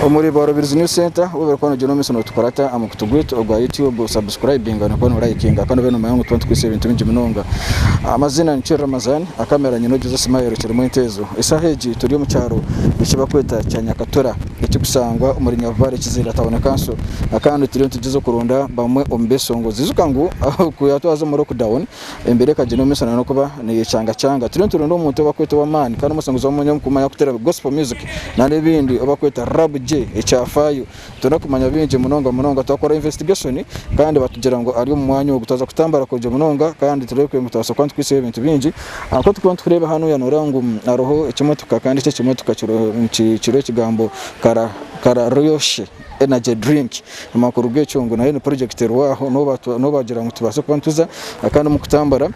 Omurimo Business Center ube kono jono misono tukorata amukutugwito ogwa YouTube subscribing na kono liking kandi beno mayangu 20 ibintu binji munonga amazina ncyo Ramazan akamera nyino Jose Smile kiri mu intezo isaheji turi mu cyaro bikiba kweta cyanyakatora ikikusangwa muri Nyavare kizira tabona kanso akandi turi tugize kurunda bamwe Omweshongozi zukangu kuyatwaza mu lockdown imbere ka jono misono no kuba ni cyanga turi turunda umuntu bakweta wa man kandi musanguzo w'umunyam kumanya kutera gospel music na nebindi obakweta rap echafayo tunakumanya binje munonga twakora investigation kandi batugira ngo ari mu mwanya wo gutaza kutambara koje munonga kandi turekwe mutaso kwantu kwise ibintu binji ako tukwantu kureba hano yanorangu aroho ikimotoka kandi cyo kimotoka kiro kigambo kara royoshe energy drink amakuru gecungu nayo ni project rwaho no bagira ngo tubase kwantuza akandi mu kutambara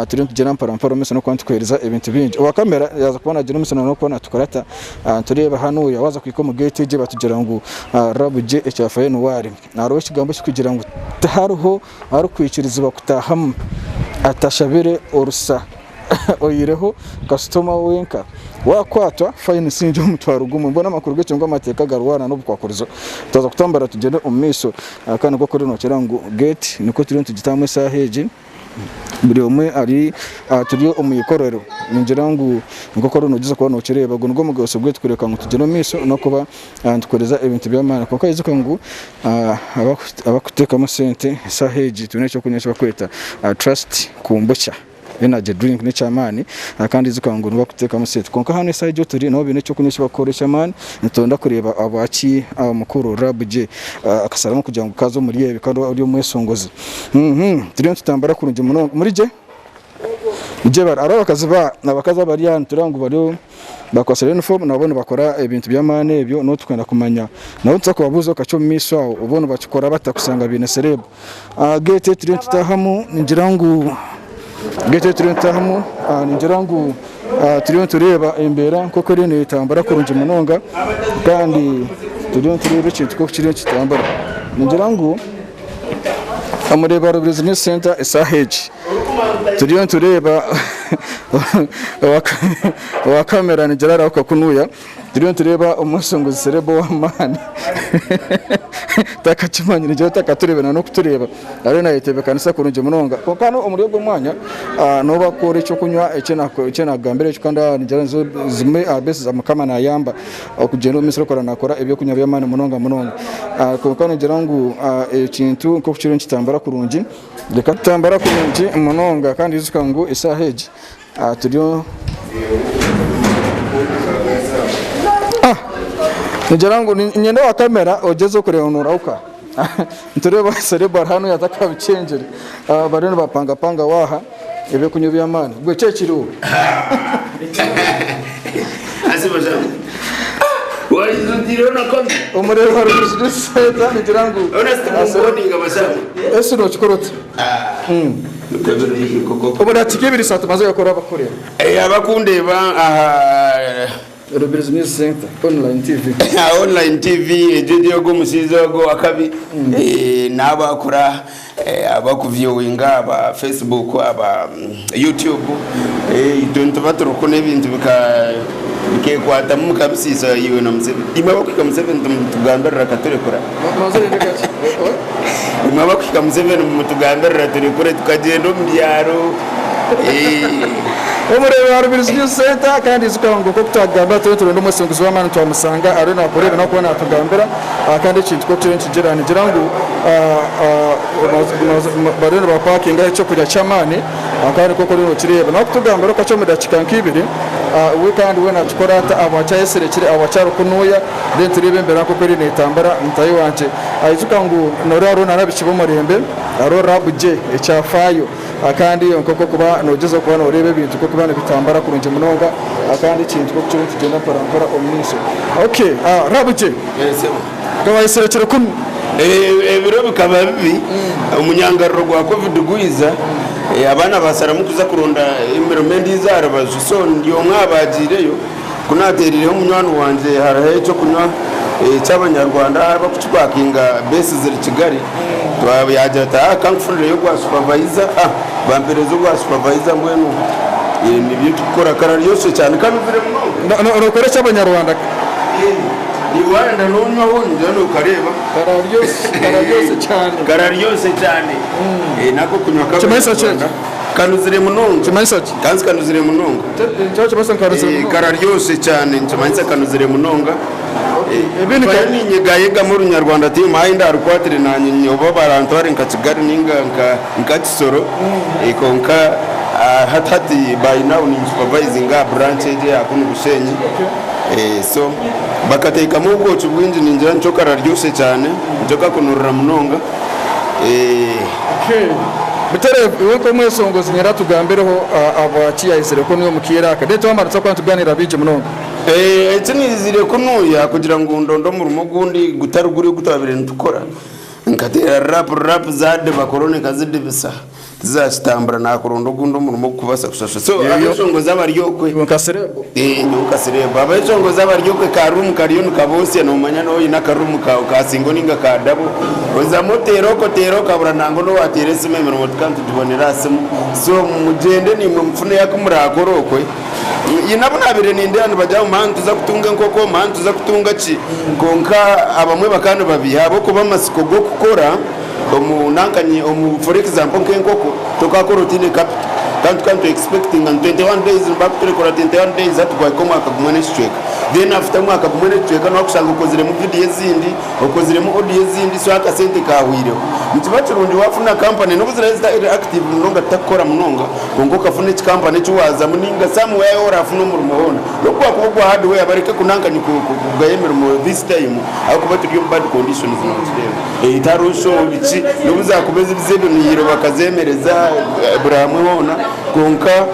turi tugera mpara mese no kwantukereza ibintu binji wa kamera yaza kubona jino mese no kubona tukarata tureba hano yawaza kwiko mu gate je batugira ngo rabuje echafaye no wari naro kigambo kugira ngo taharuho ari kwikiriza bakutahamu atashabire orusa oyireho customer wenka wakwatwa fine sinje umutwaro gumu mbona makuru gece ngo amateka garwana no bukwakorezo taza kutambara tugende umiso kandi goko rino kirango gate niko turi tugitamwe saheji buri umwe ari turi umuyikorero ningira ngo ngoko rino gize kubona ukireba ngo ngo bwose bwe twereka ngo tugende umiso no kuba tukoreza ibintu by'amana kuko izuka ngo abakuteka mu sente saheji tunecho kunyesha bakweta trust kumbucha energy drink ni chamani kandi zikangura bakuteka musete konka hano side turi no bine cyo kunyesha bakoresha man ntonda kureba abaki mukuru rabuje akasaramo kugira ngo kazo muri yebe kandi ari Omweshongozi turi tutambara kurunje muno muri je bar aro bakaza bari hano turangu bari bakwasera uniform nabone bakora ibintu by'amane byo no tukenda kumanya naho tsako babuzo kacho miso aho ubone bakikora batakusanga bine serebo gate turi tutahamu ngirangu gete turentahamu ninjirangu turiyo tureba imbera koko rene itambara kurunje munonga kandi turiyo tureba ikintu ko kiri kitambara ninjirangu Omurimo Business Center isaheji turiyo tureba wa kamera ninjara ako kunuya turiyo tureba Omweshongozi serebo wa man takachimanye nje takatureba no kutureba ari na yitebe kanisa kurunje munonga kokano umurego mwanya no bakore cyo kunywa ecena gambere cyo kanda njara zimwe abese za mukama na yamba okugenda umisiro kora nakora ibyo kunya by'amane munonga kokano ngirangu ikintu ko kiri kitambara kurunje reka tambara kurunje munonga kandi izuka ngo isaheji turiyo Nijarangu nyendo wa kamera ojezo kure onurauka ntureba sereba hano yataka bicengere bareno bapanga waha ebe kunyubya amana gwe cekiriwo asibaza walizundiro na komi Omurimo Business Center nijarangu honest bashabu ese no chikorota Obona tikibiri satu mazo yakora bakorera abakundeba Business Center online TV online TV ejeje go musizo go akabi nabakora abakuviewinga aba Facebook aba YouTube itonto batruko nebintu bikekwata mu kabisiza yiwe no mse imabakika museveni mutugambera katorekora mazo ndekati imabakika museveni mutugambera torekora tukagenda mu byaro Omurimo Business Center kandi zukango ko tutagamba turi no Omweshongozi wa man twamusanga ari na korera no kubona tugambera kandi ikintu ko turi kigirana girango bareno ba parking cyo kujya chamane akari ko kuri no kireba no kutugambera ko cyo mu dakika nkibiri we kandi we na tukorata abacha yeserekire abacharo kunuya then turebe mbera ko kuri netambara mutayi wanje ayizukango no raro narabikibo murembe aro rabuje echafayo akandi nkoko kuba nogezo kubana urebe bintu ko kubana bitambara kurunje munonga akandi ikintu ko cyo kigenda parampara omniso okay rabuje yesemo kawa iserekere kun ebiro bikaba bibi umunyangaruro gwa covid guiza abana basaramu kuza kurunda environment izara bazuso ndiyo mwabagireyo kunaterireho munywani wanje harahe cyo kunywa cy'abanyarwanda bakucipakinga base ziri Kigali twabiyajata kankufurire yo kwa supervisor bamperezo kwa supervisor mbwenu nibyo tukora karari yose cyane kandi vire no koresha abanyarwanda iwanda n'unywa wundi hano ukareba kararyose cyane kararyose cyane nako kunywa kanuzire munonga kanzi kanuzire munonga kararyose cyane nchimanisa kanuzire munonga ibintu kandi nyegayega mu Rwanda ati mayi ndarukwatire nanye nyobo barantu bari nkakigari ninga nkakisoro konka hatati by now ni supervising branch je akunu Bushenyi so bakateka mu bwocu bwinji ninjira ncoka raryose cyane ncoka kunurira munonga Butere weko Omweshongozi nyara tugambereho abakiyayisire ko niyo mukira kadete wamarutsa kwa tuganira bije munonga nizire kunuya kugira ngo ndondo mu rumo gundi gutaruguri gutabire ntukora nkatera rap zade bakorone kazide bisa tizashitambura nakurondo gundo mu rumo kubasa kushasha so Omweshongozi abaryokwe nkaserebo nkaserebo Omweshongozi abaryokwe karumu kariyo nukabose no manya no ina karumu ka singo ninga kadabo oza motero kabura nango no waterese memero motkantu tubonera simu so mugende ni mfune yakumurakorokwe yinabona abire ninde hano bajya mu mantu za kutunga nkoko mantu za kutunga ki konka abamwe bakano babiha bo kuba masiko go gukora omunankanye for example nkoko tokakora rutine capital can't expecting and 21 days back to record 21 days that kwa koma akagumane chweka then after mwaka agumane chweka no kushanga ukozire mu video zindi ukozire mu audio zindi so akasente kawire mutibacurundi wafuna company no buzira active munonga takora munonga kongo kafune chi company chiwaza muninga somewhere ora afuna umurimo wona lokwa kubwa hardware bareke kunankanye kugayemera mu this time akuba turi mu bad conditions no today itarusho bici no buzakubeza ibizebe niyiro bakazemereza Abraham wona konka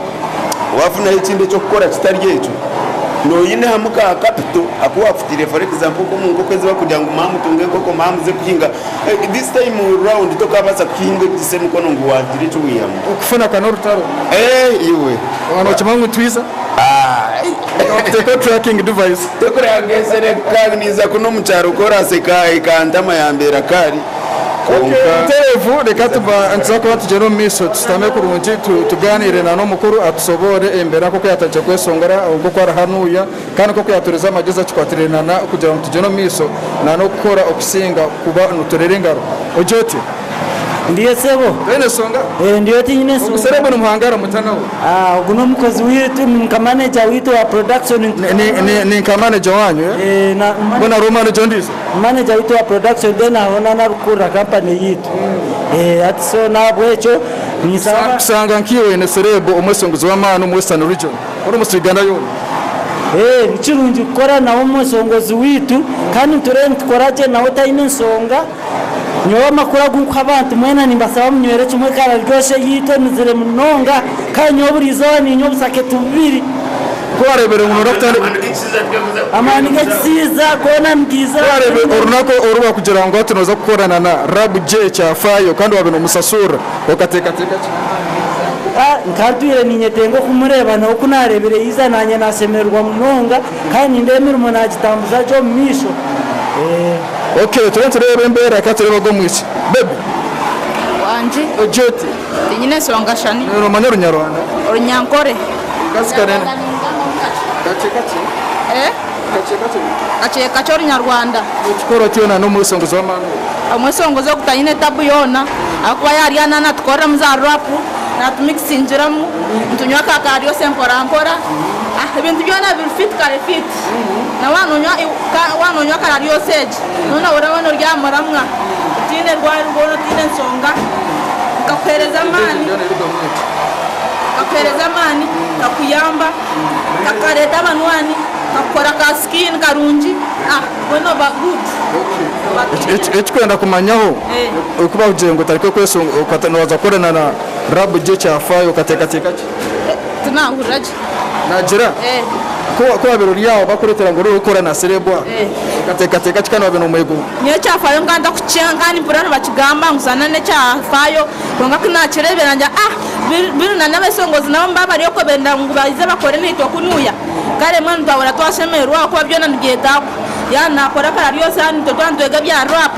wafuna ikindi cyo gukora kitari yecu no yine hamuka capital akuwafutire for example ko mungo kwezi bakujya ngo mamu tunge koko mamu ze kuhinga this time round to kabasa kuhinga gisemu kono ngo wadire cyo wiyamo ukufuna kanorutaro iwe wana chimangu twiza tracking device tekora yagesere kagniza kuno mucharo kora seka ikantama yambera kari Terevu reka tuba nzako batujero miso tutame kurunji tuganire na no mukuru atusobore embera koko yataje kwesongora ubwo kwara hanuya kandi koko yatureza amageza cikwatirana kugira ngo tujeno miso na no gukora okusinga kuba nutorere ngaro ojoti ndiye sebo bene songa ndiye tinyine songa serebo no muhangara mutanawo guno mukozi witu manager witu wa production ni manager wanyu na bona Romano Jondis manager witu wa production then aona na rukura company yitu ati so nabwecho ni sanga nkiwe ne serebo Omweshongozi wa manu mu Western region uri musiganda yo nchirunji gukora na Omweshongozi witu kandi turene tukoraje nawe tayine songa nyoba makura guko abantu mwena nimbasaba munywere kimwe kara ryoshe yito nizire munonga kanyoburizo ni nyobusake tubiri kwarebere mu rotare amani gatsiza kona mgiza kwarebere orunako oruba kugira ngo tunoza gukorana na Rabu J cyafayo kandi wabino musasura ukateka nkatwire ninyetengo kumureba no kunarebere yiza nanye nasemerwa munonga kandi ndemira umuntu agitambuza cyo misho okay turebe mbere akatureba go mwisi baby wanje ojoti tinyine songa shani no manyoro nyarwanda orunyankore kasikarene kache kacho Nyarwanda chikoro cyona no Omweshongozi wa manu Omweshongozi okutanyine tabu yona akuba yari anana tukora muzarapu natumixinjiramu ntunywa kakariyo semporankora ibintu byona bifit kare fit na wanonywa karariyo seje none urabona ryamuramwa tine rwari rwono tine nsonga kapereza mani kakuyamba kakareta abanwani kakora ka skin karunji bueno ba good ekikwenda kumanyaho ukuba ujengo tariko kwesonga ukatanoza korana na Rabu J cyafayo ukateka ki tunahuraje najira ko abirori yawo bakuretera ngo rukora na serebwa ukateka kikano babino mwego niyo cyafayo nganda kucyenga ni burano bakigamba ngusana ne cyafayo konga kinakireberanja biru na n'Abeshongozi nabo mbabari yoko benda ngo bayize bakore nitwa kunuya kare mwana twabura twashemerwa ko byona nigeda ya nakora kara yose hano twandwega bya rap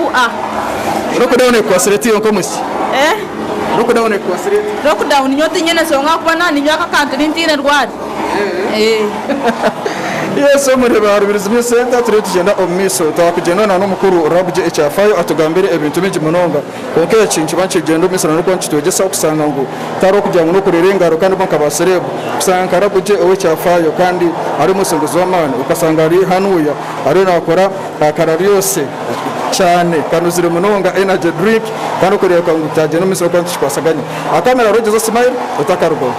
lockdown kwa sereti yonko musi lockdown kwa sereti lockdown nyote nyene songa kuba nani nyaka kantu nintine rwari Yes, omureba harubiriza mu center turi tugenda omiso twakugenda na n'umukuru rabuje icyafayo atugambire ebintu bingi munonga konke yacinci bancigenda omiso na kwanci tugesa kusanga ngo taro kujya ngo kurerengaro kandi banka baserebu kusanga rabuje owe cyafayo kandi ari musongozi w'amana ukasanga ari hanuya ari nakora akarari yose cyane kandi uzire munonga energy drink kandi ukoreye kwa ngutaje no miso kwanci twasaganya akamera rogezo smile utakarugo